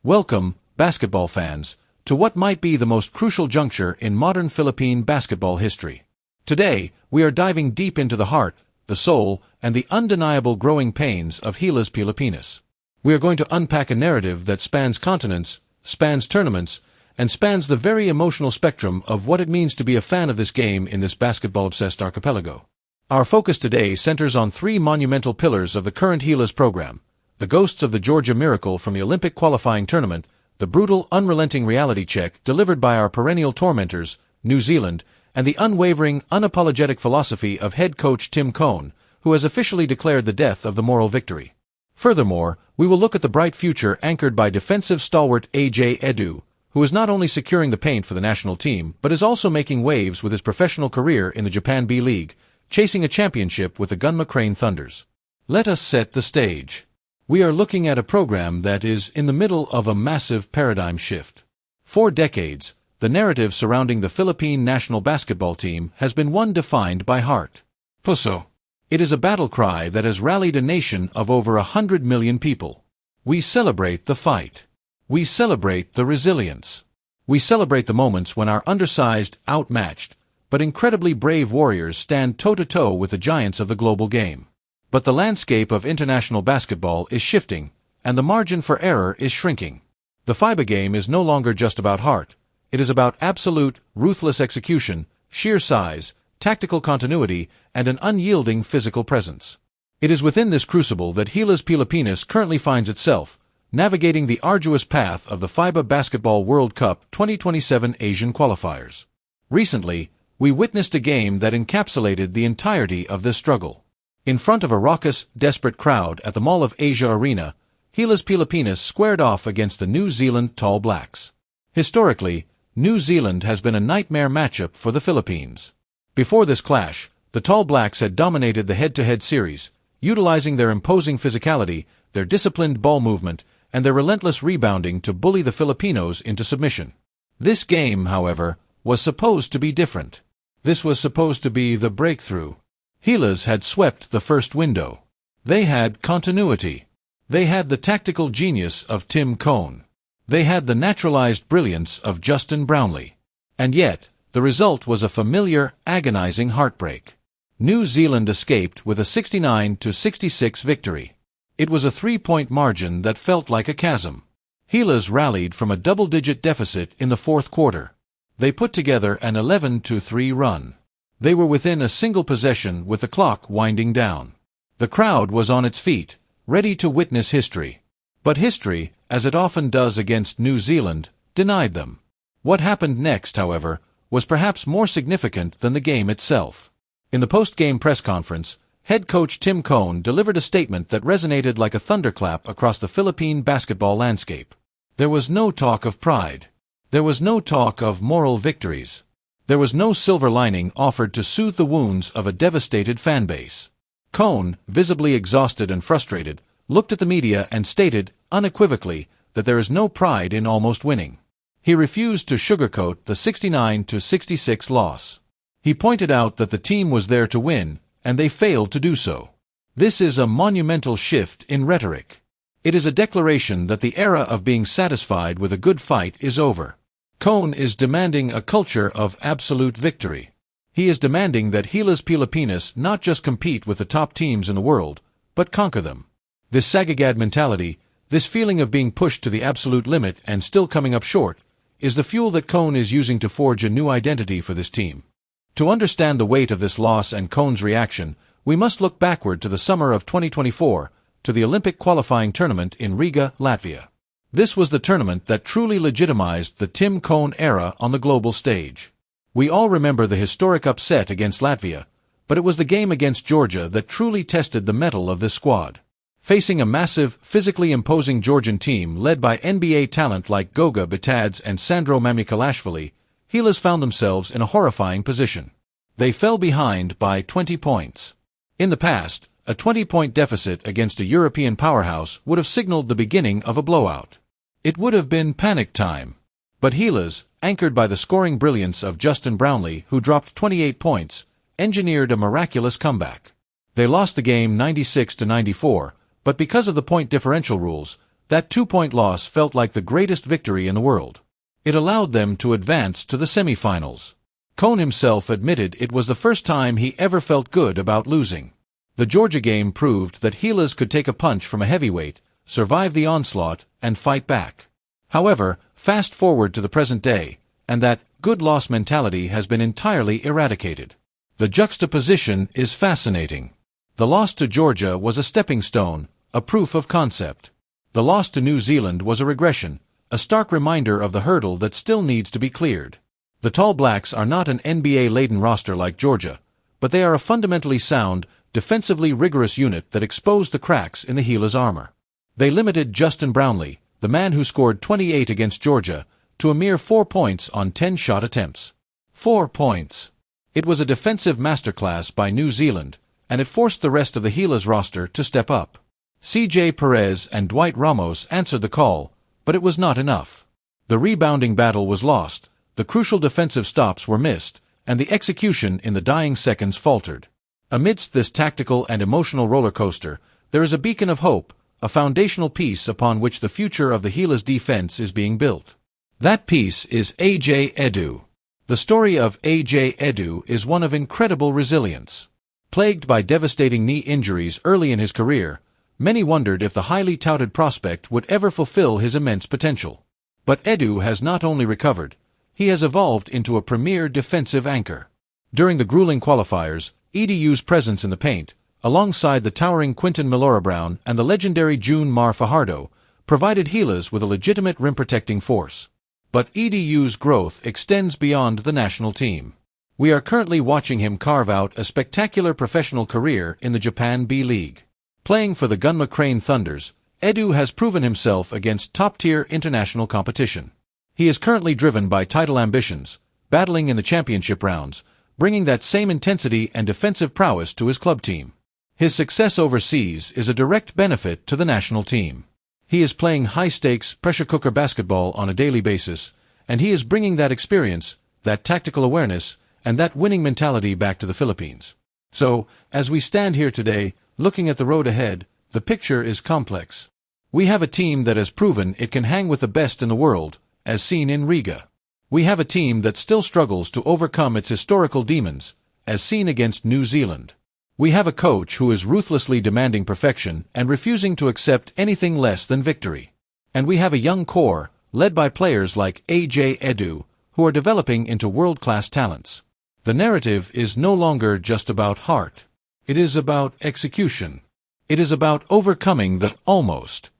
Welcome, basketball fans, to what might be the most crucial juncture in modern Philippine basketball history. Today, we are diving deep into the heart, the soul, and the undeniable growing pains of Gilas Pilipinas. We are going to unpack a narrative that spans continents, spans tournaments, and spans the very emotional spectrum of what it means to be a fan of this game in this basketball-obsessed archipelago. Our focus today centers on three monumental pillars of the current Gilas program: the ghosts of the Georgia miracle from the Olympic qualifying tournament, the brutal, unrelenting reality check delivered by our perennial tormentors, New Zealand, and the unwavering, unapologetic philosophy of head coach Tim Cone, who has officially declared the death of the moral victory. Furthermore, we will look at the bright future anchored by defensive stalwart AJ Edu, who is not only securing the paint for the national team, but is also making waves with his professional career in the Japan B.League, chasing a championship with the Gunma Crane Thunders. Let us set the stage. We are looking at a program that is in the middle of a massive paradigm shift. For decades, the narrative surrounding the Philippine national basketball team has been one defined by heart. Puso. It is a battle cry that has rallied a nation of over 100 million people. We celebrate the fight. We celebrate the resilience. We celebrate the moments when our undersized, outmatched, but incredibly brave warriors stand toe-to-toe with the giants of the global game. But the landscape of international basketball is shifting, and the margin for error is shrinking. The FIBA game is no longer just about heart. It is about absolute, ruthless execution, sheer size, tactical continuity, and an unyielding physical presence. It is within this crucible that Gilas Pilipinas currently finds itself, navigating the arduous path of the FIBA Basketball World Cup 2027 Asian qualifiers. Recently, we witnessed a game that encapsulated the entirety of this struggle. In front of a raucous, desperate crowd at the Mall of Asia Arena, Gilas Pilipinas squared off against the New Zealand Tall Blacks. Historically, New Zealand has been a nightmare matchup for the Philippines. Before this clash, the Tall Blacks had dominated the head-to-head series, utilizing their imposing physicality, their disciplined ball movement, and their relentless rebounding to bully the Filipinos into submission. This game, however, was supposed to be different. This was supposed to be the breakthrough. Gilas had swept the first window. They had continuity. They had the tactical genius of Tim Cone. They had the naturalized brilliance of Justin Brownlee. And yet, the result was a familiar, agonizing heartbreak. New Zealand escaped with a 69-66 victory. It was a three-point margin that felt like a chasm. Gilas rallied from a double-digit deficit in the fourth quarter. They put together an 11-3 run. They were within a single possession with the clock winding down. The crowd was on its feet, ready to witness history. But history, as it often does against New Zealand, denied them. What happened next, however, was perhaps more significant than the game itself. In the post-game press conference, head coach Tim Cone delivered a statement that resonated like a thunderclap across the Philippine basketball landscape. There was no talk of pride. There was no talk of moral victories. There was no silver lining offered to soothe the wounds of a devastated fanbase. Cone, visibly exhausted and frustrated, looked at the media and stated, unequivocally, that there is no pride in almost winning. He refused to sugarcoat the 69-66 loss. He pointed out that the team was there to win, and they failed to do so. This is a monumental shift in rhetoric. It is a declaration that the era of being satisfied with a good fight is over. Cone is demanding a culture of absolute victory. He is demanding that Gilas Pilipinas not just compete with the top teams in the world, but conquer them. This sagagad mentality, this feeling of being pushed to the absolute limit and still coming up short, is the fuel that Cone is using to forge a new identity for this team. To understand the weight of this loss and Cone's reaction, we must look backward to the summer of 2024, to the Olympic qualifying tournament in Riga, Latvia. This was the tournament that truly legitimized the Tim Cone era on the global stage. We all remember the historic upset against Latvia, but it was the game against Georgia that truly tested the mettle of this squad. Facing a massive, physically imposing Georgian team led by NBA talent like Goga Bitadze and Sandro Mamikhalashvili, Gilas found themselves in a horrifying position. They fell behind by 20 points. In the past, a 20-point deficit against a European powerhouse would have signaled the beginning of a blowout. It would have been panic time. But Gilas, anchored by the scoring brilliance of Justin Brownlee, who dropped 28 points, engineered a miraculous comeback. They lost the game 96-94, but because of the point differential rules, That 2-point loss felt like the greatest victory in the world. It allowed them to advance to the semifinals. Cone himself admitted it was the first time he ever felt good about losing. The Georgia game proved that Gilas could take a punch from a heavyweight, survive the onslaught, and fight back. However, fast forward to the present day, and that good loss mentality has been entirely eradicated. The juxtaposition is fascinating. The loss to Georgia was a stepping stone, a proof of concept. The loss to New Zealand was a regression, a stark reminder of the hurdle that still needs to be cleared. The Tall Blacks are not an NBA-laden roster like Georgia, but they are a fundamentally sound, defensively rigorous unit that exposed the cracks in the Gilas' armor. They limited Justin Brownlee, the man who scored 28 against Georgia, to a mere 4 points on 10 shot attempts. 4 points. It was a defensive masterclass by New Zealand, and it forced the rest of the Gilas roster to step up. CJ Perez and Dwight Ramos answered the call, but it was not enough. The rebounding battle was lost, the crucial defensive stops were missed, and the execution in the dying seconds faltered. Amidst this tactical and emotional roller coaster, there is a beacon of hope, a foundational piece upon which the future of the Gilas defense is being built. That piece is AJ Edu. The story of AJ Edu is one of incredible resilience. Plagued by devastating knee injuries early in his career, many wondered if the highly touted prospect would ever fulfill his immense potential. But Edu has not only recovered, he has evolved into a premier defensive anchor. During the grueling qualifiers, Edu's presence in the paint, alongside the towering Quinton Milora-Brown and the legendary June Mar Fajardo, provided Gilas with a legitimate rim-protecting force. But Edu's growth extends beyond the national team. We are currently watching him carve out a spectacular professional career in the Japan B.League. Playing for the Gunma Crane Thunders, Edu has proven himself against top-tier international competition. He is currently driven by title ambitions, battling in the championship rounds, bringing that same intensity and defensive prowess to his club team. His success overseas is a direct benefit to the national team. He is playing high-stakes, pressure-cooker basketball on a daily basis, and he is bringing that experience, that tactical awareness, and that winning mentality back to the Philippines. So, as we stand here today, looking at the road ahead, the picture is complex. We have a team that has proven it can hang with the best in the world, as seen in Riga. We have a team that still struggles to overcome its historical demons, as seen against New Zealand. We have a coach who is ruthlessly demanding perfection and refusing to accept anything less than victory. And we have a young core, led by players like AJ Edu, who are developing into world-class talents. The narrative is no longer just about heart. It is about execution. It is about overcoming the almost.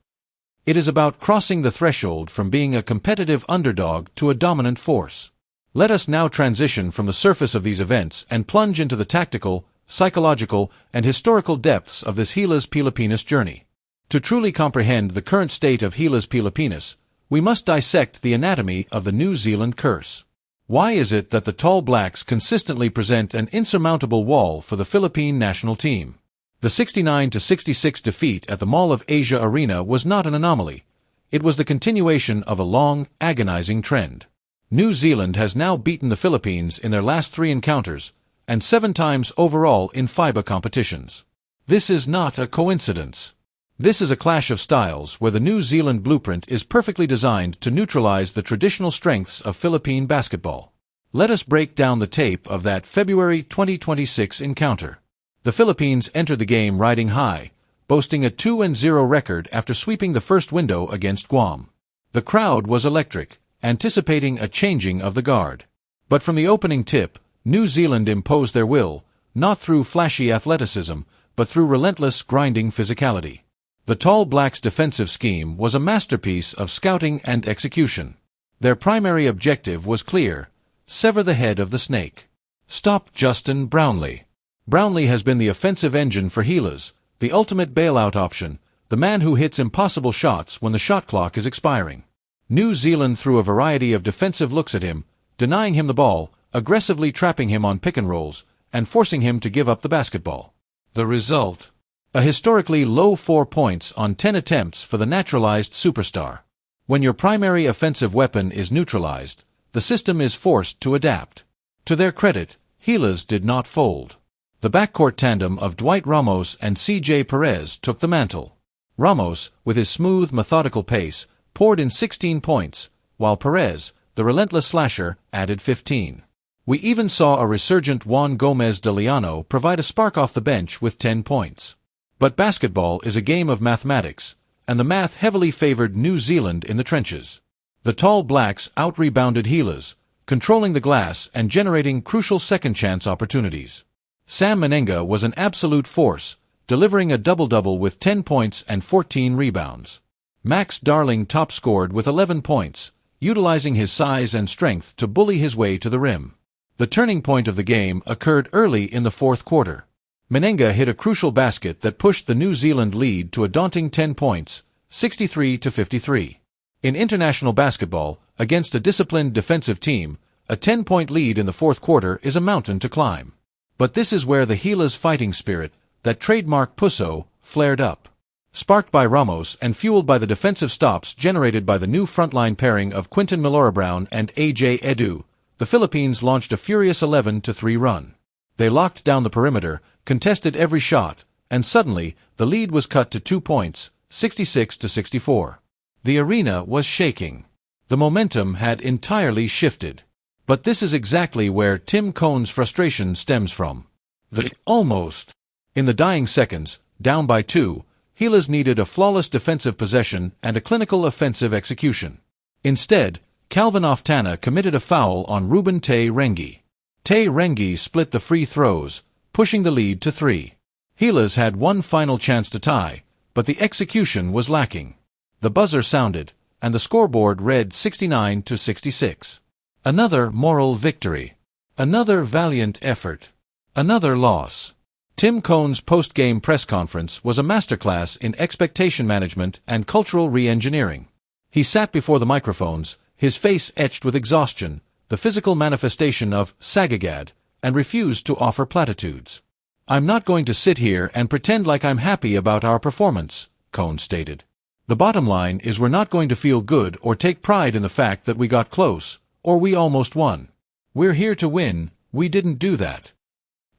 It is about crossing the threshold from being a competitive underdog to a dominant force. Let us now transition from the surface of these events and plunge into the tactical, psychological, and historical depths of this Gilas Pilipinas journey. To truly comprehend the current state of Gilas Pilipinas, we must dissect the anatomy of the New Zealand curse. Why is it that the Tall Blacks consistently present an insurmountable wall for the Philippine national team? The 69-66 defeat at the Mall of Asia Arena was not an anomaly. It was the continuation of a long, agonizing trend. New Zealand has now beaten the Philippines in their last 3 encounters, and 7 times overall in FIBA competitions. This is not a coincidence. This is a clash of styles where the New Zealand blueprint is perfectly designed to neutralize the traditional strengths of Philippine basketball. Let us break down the tape of that February 2026 encounter. The Philippines entered the game riding high, boasting a 2-0 record after sweeping the first window against Guam. The crowd was electric, anticipating a changing of the guard. But from the opening tip, New Zealand imposed their will, not through flashy athleticism, but through relentless, grinding physicality. The Tall Blacks' defensive scheme was a masterpiece of scouting and execution. Their primary objective was clear: sever the head of the snake. Stop Justin Brownlee. Brownlee has been the offensive engine for Gilas, the ultimate bailout option, the man who hits impossible shots when the shot clock is expiring. New Zealand threw a variety of defensive looks at him, denying him the ball, aggressively trapping him on pick and rolls, and forcing him to give up the basketball. The result? A historically low 4 points on 10 attempts for the naturalized superstar. When your primary offensive weapon is neutralized, the system is forced to adapt. To their credit, Gilas did not fold. The backcourt tandem of Dwight Ramos and CJ Perez took the mantle. Ramos, with his smooth, methodical pace, poured in 16 points, while Perez, the relentless slasher, added 15. We even saw a resurgent Juan Gomez de Liano provide a spark off the bench with 10 points. But basketball is a game of mathematics, and the math heavily favored New Zealand in the trenches. The tall blacks out-rebounded Gilas, controlling the glass and generating crucial second-chance opportunities. Sam Menenga was an absolute force, delivering a double-double with 10 points and 14 rebounds. Max Darling top-scored with 11 points, utilizing his size and strength to bully his way to the rim. The turning point of the game occurred early in the fourth quarter. Menenga hit a crucial basket that pushed the New Zealand lead to a daunting 10 points, 63-53. In international basketball, against a disciplined defensive team, a 10-point lead in the fourth quarter is a mountain to climb. But this is where the Gilas fighting spirit, that trademark pusso, flared up. Sparked by Ramos and fueled by the defensive stops generated by the new frontline pairing of Quinton Milora-Brown and AJ Edu, the Philippines launched a furious 11-3 run. They locked down the perimeter, contested every shot, and suddenly, the lead was cut to 2 points, 66-64. The arena was shaking. The momentum had entirely shifted. But this is exactly where Tim Cone's frustration stems from. The almost. In the dying seconds, down by 2, Gilas needed a flawless defensive possession and a clinical offensive execution. Instead, Calvin Oftana committed a foul on Ruben Tay Rengi. Tay Rengi split the free throws, pushing the lead to 3. Gilas had one final chance to tie, but the execution was lacking. The buzzer sounded, and the scoreboard read 69-66. Another moral victory. Another valiant effort. Another loss. Tim Cone's post-game press conference was a masterclass in expectation management and cultural re-engineering. He sat before the microphones, his face etched with exhaustion, the physical manifestation of sagagad, and refused to offer platitudes. "I'm not going to sit here and pretend like I'm happy about our performance," Cone stated. "The bottom line is we're not going to feel good or take pride in the fact that we got close, or we almost won. We're here to win, we didn't do that."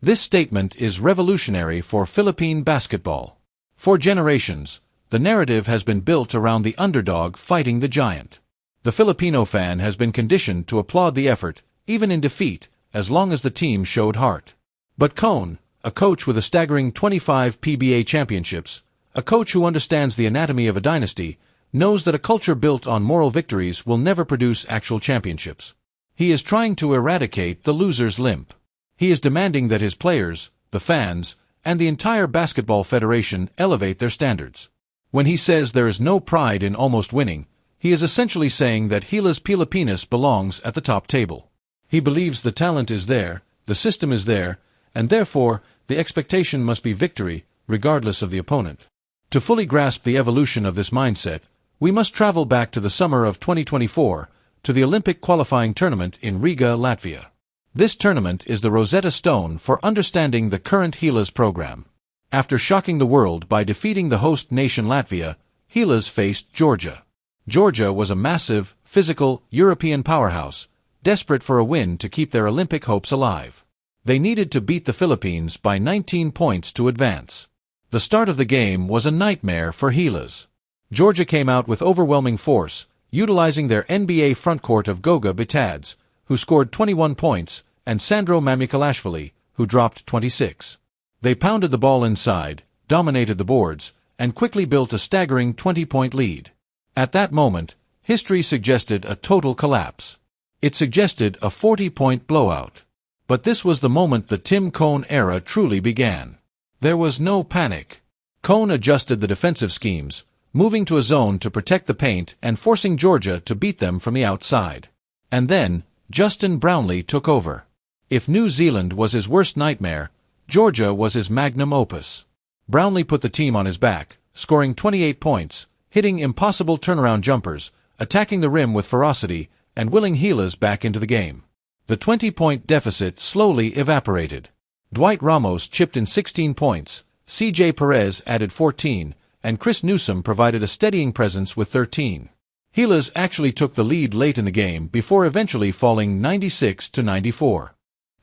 This statement is revolutionary for Philippine basketball. For generations, the narrative has been built around the underdog fighting the giant. The Filipino fan has been conditioned to applaud the effort, even in defeat, as long as the team showed heart. But Cone, a coach with a staggering 25 PBA championships, a coach who understands the anatomy of a dynasty, knows that a culture built on moral victories will never produce actual championships. He is trying to eradicate the loser's limp. He is demanding that his players, the fans, and the entire basketball federation elevate their standards. When he says there is no pride in almost winning, he is essentially saying that Gilas Pilipinas belongs at the top table. He believes the talent is there, the system is there, and therefore, the expectation must be victory, regardless of the opponent. To fully grasp the evolution of this mindset, we must travel back to the summer of 2024, to the Olympic qualifying tournament in Riga, Latvia. This tournament is the Rosetta Stone for understanding the current Gilas program. After shocking the world by defeating the host nation Latvia, Gilas faced Georgia. Georgia was a massive, physical, European powerhouse, desperate for a win to keep their Olympic hopes alive. They needed to beat the Philippines by 19 points to advance. The start of the game was a nightmare for Gilas. Georgia came out with overwhelming force, utilizing their NBA frontcourt of Goga Bitadze, who scored 21 points, and Sandro Mamikhalashvili, who dropped 26. They pounded the ball inside, dominated the boards, and quickly built a staggering 20-point lead. At that moment, history suggested a total collapse. It suggested a 40-point blowout. But this was the moment the Tim Cone era truly began. There was no panic. Cone adjusted the defensive schemes, moving to a zone to protect the paint and forcing Georgia to beat them from the outside. And then, Justin Brownlee took over. If New Zealand was his worst nightmare, Georgia was his magnum opus. Brownlee put the team on his back, scoring 28 points, hitting impossible turnaround jumpers, attacking the rim with ferocity, and willing Gilas back into the game. The 20-point deficit slowly evaporated. Dwight Ramos chipped in 16 points, CJ Perez added 14, and Chris Newsom provided a steadying presence with 13. Gilas actually took the lead late in the game before eventually falling 96-94.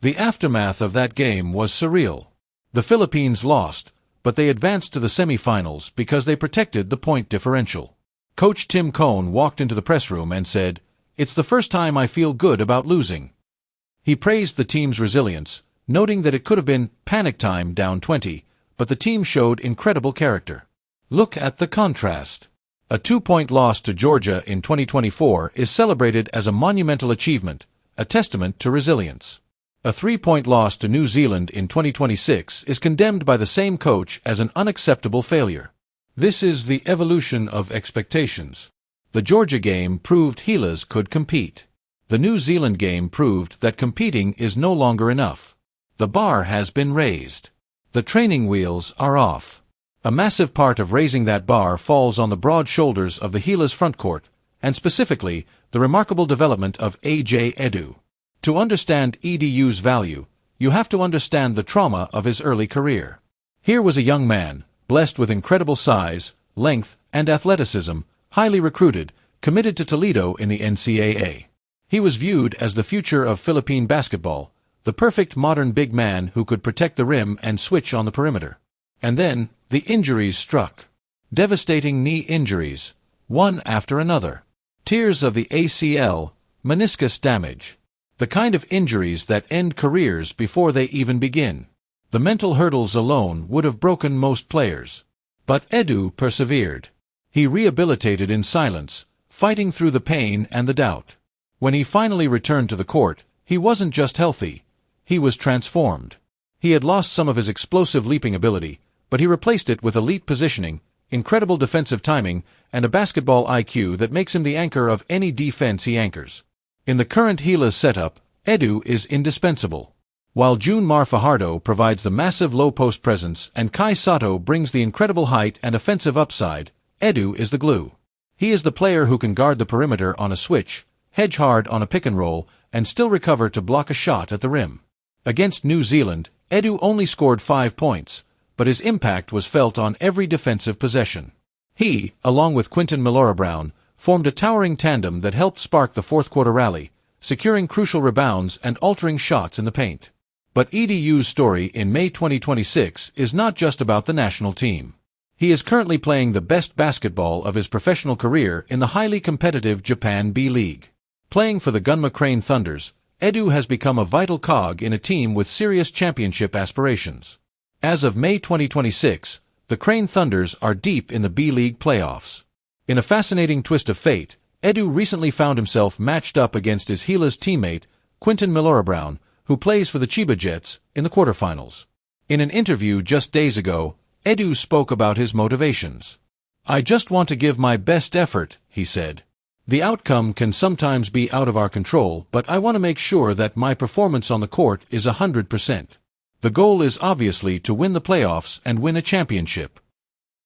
The aftermath of that game was surreal. The Philippines lost, but they advanced to the semi-finals because they protected the point differential. Coach Tim Cohn walked into the press room and said, "It's the first time I feel good about losing." He praised the team's resilience, noting that it could have been panic time down 20, but the team showed incredible character. Look at the contrast. A 2-point loss to Georgia in 2024 is celebrated as a monumental achievement, a testament to resilience. A 3-point loss to New Zealand in 2026 is condemned by the same coach as an unacceptable failure. This is the evolution of expectations. The Georgia game proved Gilas could compete. The New Zealand game proved that competing is no longer enough. The bar has been raised. The training wheels are off. A massive part of raising that bar falls on the broad shoulders of the Gilas frontcourt, and specifically, the remarkable development of AJ Edu. To understand Edu's value, you have to understand the trauma of his early career. Here was a young man, blessed with incredible size, length, and athleticism, highly recruited, committed to Toledo in the NCAA. He was viewed as the future of Philippine basketball, the perfect modern big man who could protect the rim and switch on the perimeter. And then, the injuries struck. Devastating knee injuries, one after another. Tears of the ACL, meniscus damage. The kind of injuries that end careers before they even begin. The mental hurdles alone would have broken most players. But Edu persevered. He rehabilitated in silence, fighting through the pain and the doubt. When he finally returned to the court, he wasn't just healthy, he was transformed. He had lost some of his explosive leaping ability, but he replaced it with elite positioning, incredible defensive timing, and a basketball IQ that makes him the anchor of any defense he anchors. In the current Gilas setup, Edu is indispensable. While Gunma Fajardo provides the massive low-post presence and Kai Sato brings the incredible height and offensive upside, Edu is the glue. He is the player who can guard the perimeter on a switch, hedge hard on a pick-and-roll, and still recover to block a shot at the rim. Against New Zealand, Edu only scored 5 points, but his impact was felt on every defensive possession. He, along with Quinton Milora-Brown, formed a towering tandem that helped spark the fourth-quarter rally, securing crucial rebounds and altering shots in the paint. But Edu's story in May 2026 is not just about the national team. He is currently playing the best basketball of his professional career in the highly competitive Japan B.League. Playing for the Gunma Crane Thunders, Edu has become a vital cog in a team with serious championship aspirations. As of May 2026, the Crane Thunders are deep in the B.League playoffs. In a fascinating twist of fate, Edu recently found himself matched up against his Gilas teammate, Quinton Milora-Brown, who plays for the Chiba Jets, in the quarterfinals. In an interview just days ago, Edu spoke about his motivations. "I just want to give my best effort," he said. "The outcome can sometimes be out of our control, but I want to make sure that my performance on the court is 100%. The goal is obviously to win the playoffs and win a championship."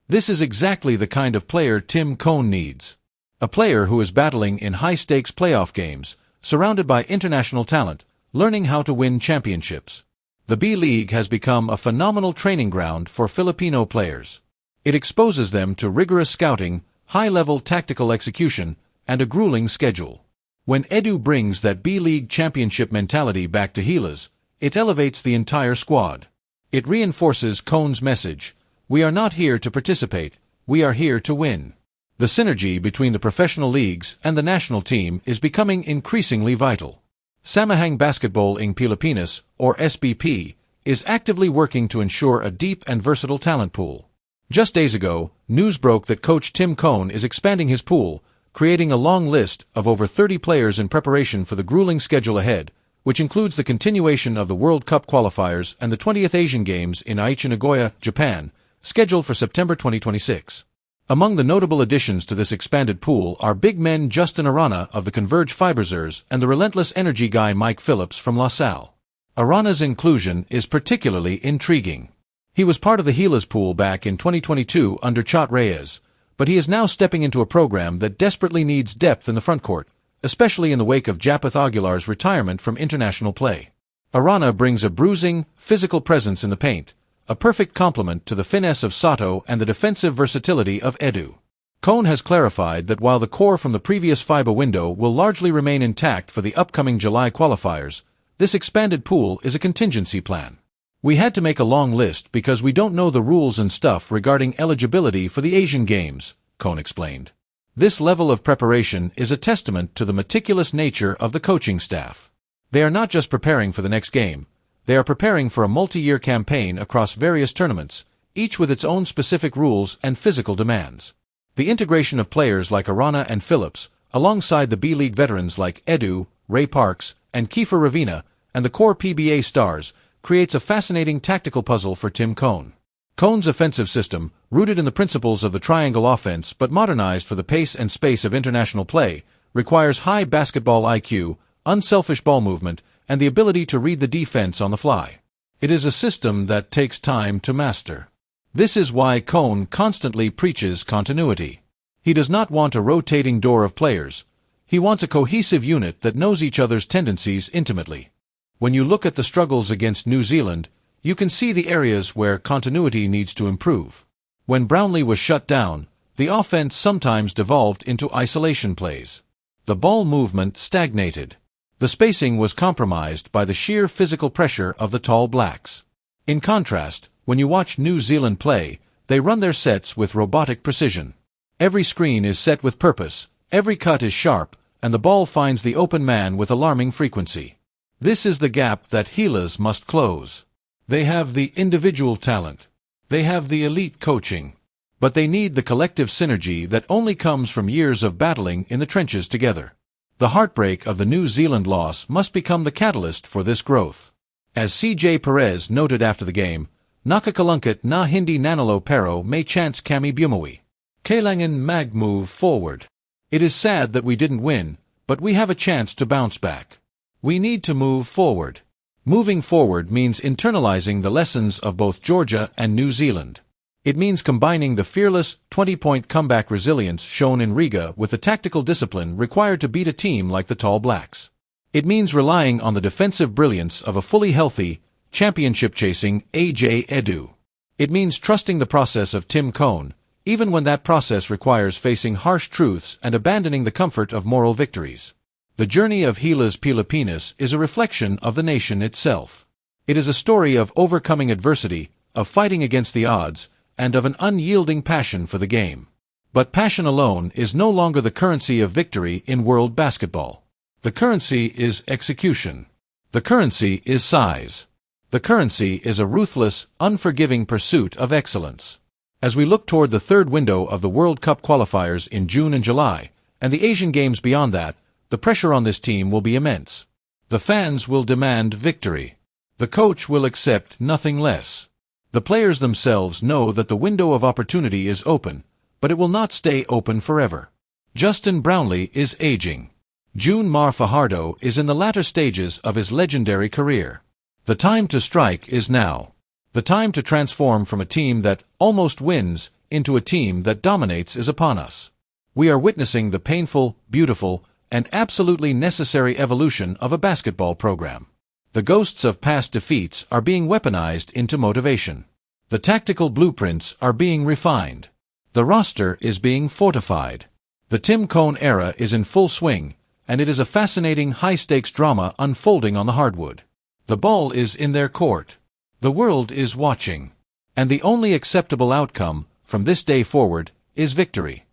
This is exactly the kind of player Tim Cohn needs. A player who is battling in high-stakes playoff games, surrounded by international talent, learning how to win championships. The B.League has become a phenomenal training ground for Filipino players. It exposes them to rigorous scouting, high-level tactical execution, and a grueling schedule. When Edu brings that B.League championship mentality back to Gilas, it elevates the entire squad. It reinforces Cohn's message: "We are not here to participate, we are here to win." The synergy between the professional leagues and the national team is becoming increasingly vital. Samahang Basketball ng Pilipinas, or SBP, is actively working to ensure a deep and versatile talent pool. Just days ago, news broke that coach Tim Cohn is expanding his pool, creating a long list of over 30 players in preparation for the grueling schedule ahead, which includes the continuation of the World Cup qualifiers and the 20th Asian Games in Aichi, Nagoya, Japan, scheduled for September 2026. Among the notable additions to this expanded pool are big men Justin Arana of the Converge Fiberzers and the relentless energy guy Mike Phillips from LaSalle. Arana's inclusion is particularly intriguing. He was part of the Gilas pool back in 2022 under Chot Reyes, but he is now stepping into a program that desperately needs depth in the frontcourt, especially in the wake of Japeth Aguilar's retirement from international play. Arana brings a bruising, physical presence in the paint, a perfect complement to the finesse of Sato and the defensive versatility of Edu. Cohn has clarified that while the core from the previous FIBA window will largely remain intact for the upcoming July qualifiers, this expanded pool is a contingency plan. We had to make a long list because we don't know the rules and stuff regarding eligibility for the Asian Games, Kohn explained. This level of preparation is a testament to the meticulous nature of the coaching staff. They are not just preparing for the next game, they are preparing for a multi-year campaign across various tournaments, each with its own specific rules and physical demands. The integration of players like Arana and Phillips, alongside the B.League veterans like Edu, Ray Parks, and Kiefer Ravina, and the core PBA stars, creates a fascinating tactical puzzle for Tim Kohn. Kohn's offensive system, rooted in the principles of the triangle offense but modernized for the pace and space of international play, requires high basketball IQ, unselfish ball movement, and the ability to read the defense on the fly. It is a system that takes time to master. This is why Kohn constantly preaches continuity. He does not want a rotating door of players. He wants a cohesive unit that knows each other's tendencies intimately. When you look at the struggles against New Zealand, you can see the areas where continuity needs to improve. When Brownlee was shut down, the offense sometimes devolved into isolation plays. The ball movement stagnated. The spacing was compromised by the sheer physical pressure of the tall blacks. In contrast, when you watch New Zealand play, they run their sets with robotic precision. Every screen is set with purpose, every cut is sharp, and the ball finds the open man with alarming frequency. This is the gap that Gilas must close. They have the individual talent. They have the elite coaching. But they need the collective synergy that only comes from years of battling in the trenches together. The heartbreak of the New Zealand loss must become the catalyst for this growth. As CJ Perez noted after the game, Nakakalungkat na hindi nanalo pero may chance kami bumawi. Kailangan mag-move forward. It is sad that we didn't win, but we have a chance to bounce back. We need to move forward. Moving forward means internalizing the lessons of both Georgia and New Zealand. It means combining the fearless 20-point comeback resilience shown in Riga with the tactical discipline required to beat a team like the Tall Blacks. It means relying on the defensive brilliance of a fully healthy, championship-chasing AJ Edu. It means trusting the process of Tim Kohn, even when that process requires facing harsh truths and abandoning the comfort of moral victories. The journey of Gilas Pilipinas is a reflection of the nation itself. It is a story of overcoming adversity, of fighting against the odds, and of an unyielding passion for the game. But passion alone is no longer the currency of victory in world basketball. The currency is execution. The currency is size. The currency is a ruthless, unforgiving pursuit of excellence. As we look toward the third window of the World Cup qualifiers in June and July, and the Asian Games beyond that, the pressure on this team will be immense. The fans will demand victory. The coach will accept nothing less. The players themselves know that the window of opportunity is open, but it will not stay open forever. Justin Brownlee is aging. Gunma Fajardo is in the latter stages of his legendary career. The time to strike is now. The time to transform from a team that almost wins into a team that dominates is upon us. We are witnessing the painful, beautiful, and absolutely necessary evolution of a basketball program. The ghosts of past defeats are being weaponized into motivation. The tactical blueprints are being refined. The roster is being fortified. The Tim Kohn era is in full swing, and it is a fascinating high-stakes drama unfolding on the hardwood. The ball is in their court. The world is watching. And the only acceptable outcome, from this day forward, is victory.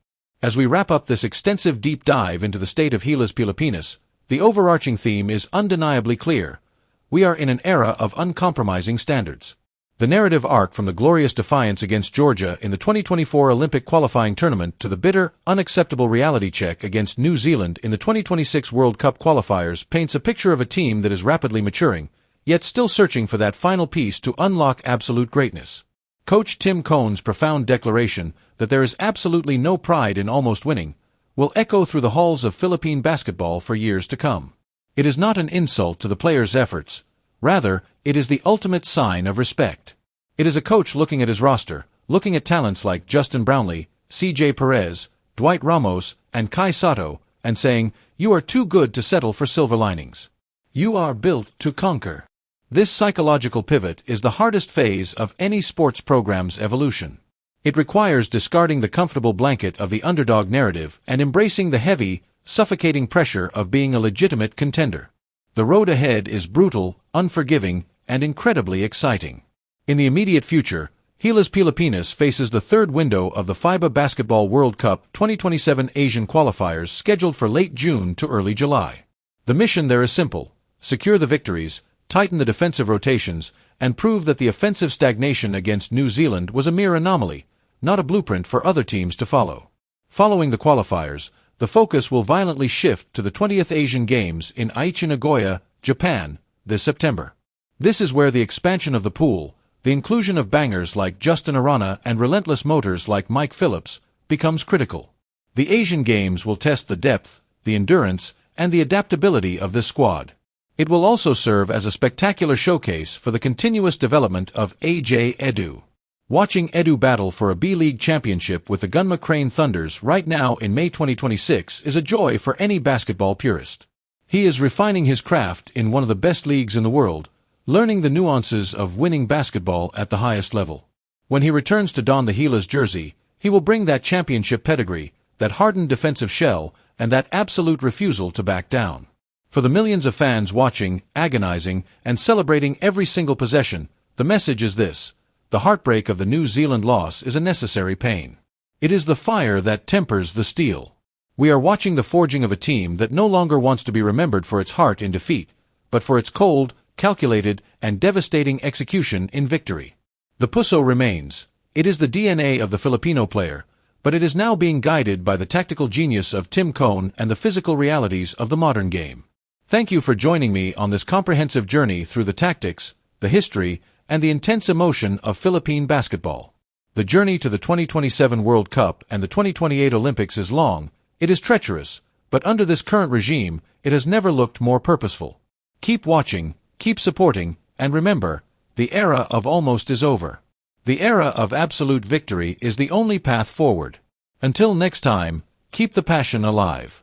As we wrap up this extensive deep dive into the state of Gilas Pilipinas, the overarching theme is undeniably clear. We are in an era of uncompromising standards. The narrative arc from the glorious defiance against Georgia in the 2024 Olympic qualifying tournament to the bitter, unacceptable reality check against New Zealand in the 2026 World Cup qualifiers paints a picture of a team that is rapidly maturing, yet still searching for that final piece to unlock absolute greatness. Coach Tim Kohn's profound declaration that there is absolutely no pride in almost winning will echo through the halls of Philippine basketball for years to come. It is not an insult to the players' efforts. Rather, it is the ultimate sign of respect. It is a coach looking at his roster, looking at talents like Justin Brownlee, CJ Perez, Dwight Ramos, and Kai Sato, and saying, "You are too good to settle for silver linings. You are built to conquer." This psychological pivot is the hardest phase of any sports program's evolution. It requires discarding the comfortable blanket of the underdog narrative and embracing the heavy, suffocating pressure of being a legitimate contender. The road ahead is brutal, unforgiving, and incredibly exciting. In the immediate future, Gilas Pilipinas faces the third window of the FIBA Basketball World Cup 2027 Asian qualifiers scheduled for late June to early July. The mission there is simple: secure the victories, tighten the defensive rotations, and prove that the offensive stagnation against New Zealand was a mere anomaly, not a blueprint for other teams to follow. Following the qualifiers, the focus will violently shift to the 20th Asian Games in Aichi, Nagoya, Japan, this September. This is where the expansion of the pool, the inclusion of bangers like Justin Arana and relentless motors like Mike Phillips, becomes critical. The Asian Games will test the depth, the endurance, and the adaptability of this squad. It will also serve as a spectacular showcase for the continuous development of AJ Edu. Watching Edu battle for a B.League championship with the Gunma Crane Thunders right now in May 2026 is a joy for any basketball purist. He is refining his craft in one of the best leagues in the world, learning the nuances of winning basketball at the highest level. When he returns to don the Gilas jersey, he will bring that championship pedigree, that hardened defensive shell, and that absolute refusal to back down. For the millions of fans watching, agonizing, and celebrating every single possession, the message is this: the heartbreak of the New Zealand loss is a necessary pain. It is the fire that tempers the steel. We are watching the forging of a team that no longer wants to be remembered for its heart in defeat, but for its cold, calculated, and devastating execution in victory. The puso remains. It is the DNA of the Filipino player, but it is now being guided by the tactical genius of Tim Cone and the physical realities of the modern game. Thank you for joining me on this comprehensive journey through the tactics, the history, and the intense emotion of Philippine basketball. The journey to the 2027 World Cup and the 2028 Olympics is long, it is treacherous, but under this current regime, it has never looked more purposeful. Keep watching, keep supporting, and remember, the era of almost is over. The era of absolute victory is the only path forward. Until next time, keep the passion alive.